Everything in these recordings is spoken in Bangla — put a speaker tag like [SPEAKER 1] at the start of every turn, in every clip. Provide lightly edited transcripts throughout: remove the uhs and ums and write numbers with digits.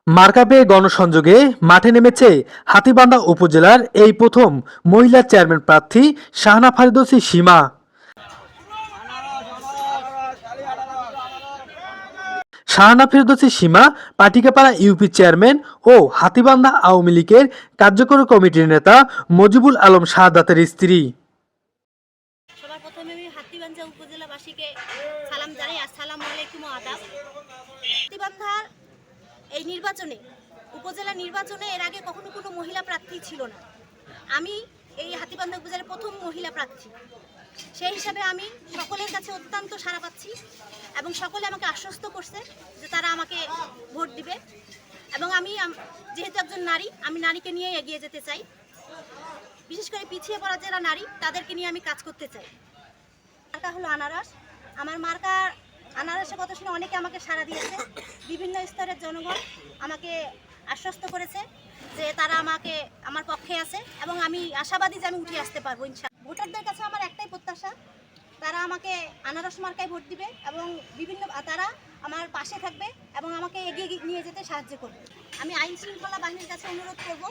[SPEAKER 1] মার্কা পেয়ে গণসংযোগে মাঠে নেমেছে হাতীবান্ধা উপজেলার এই প্রথম মহিলা চেয়ারম্যান প্রার্থী শাহানা ফেরদৌসী সীমা। শাহানা ফেরদৌসী সীমা পাটিকাপাড়া ইউপি চেয়ারম্যান ও হাতীবান্ধা আওয়ামী লীগের কার্যকরী কমিটির নেতা মজিবুল আলম শাহাদাতের স্ত্রী।
[SPEAKER 2] সবার প্রথমে আমি হাতীবান্ধা উপজেলাবাসীকে সালাম জানাই। আসসালামু আলাইকুম ও আদাব। হাতীবান্ধার এই নির্বাচনে, উপজেলা নির্বাচনে এর আগে কখনো কোনো মহিলা প্রার্থী ছিল না। আমি এই হাতীবান্ধা উপজেলার প্রথম মহিলা প্রার্থী। সেই হিসাবে আমি সকলের কাছে অত্যন্ত সাড়া পাচ্ছি এবং সকলে আমাকে আশ্বস্ত করছে যে তারা আমাকে ভোট দিবে। এবং আমি যেহেতু একজন নারী, আমি নারীকে নিয়ে এগিয়ে যেতে চাই। বিশেষ করে পিছিয়ে পড়া যারা নারী, তাদেরকে নিয়ে আমি কাজ করতে চাই। মার্কা হলো আনারস। আমার মার্কা আনারসের কথা শুনে অনেকে আমাকে সাড়া দিয়েছে। বিভিন্ন স্তরের জনগণ আমাকে আশ্বস্ত করেছে যে তারা আমাকে আমার পক্ষে আছে এবং আমি আশাবাদী যে আমি উঠে আসতে পারবো ইনশাআল্লাহ। ভোটারদের কাছে আমার একটাই প্রত্যাশা, তারা আমাকে আনারস মার্কায় ভোট দিবে এবং তারা আমার পাশে থাকবে এবং আমাকে এগিয়ে নিয়ে যেতে সাহায্য করবে। আমি আইন শৃঙ্খলা বাহিনীর কাছে অনুরোধ করব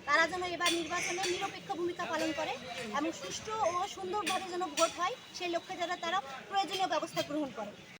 [SPEAKER 2] তারা যেন এবার নির্বাচনে নিরপেক্ষ ভূমিকা পালন করে এবং সুষ্ঠু ও সুন্দরভাবে যেন ভোট হয়, সেই লক্ষ্যে যারা তারা প্রয়োজনীয় ব্যবস্থা গ্রহণ করে।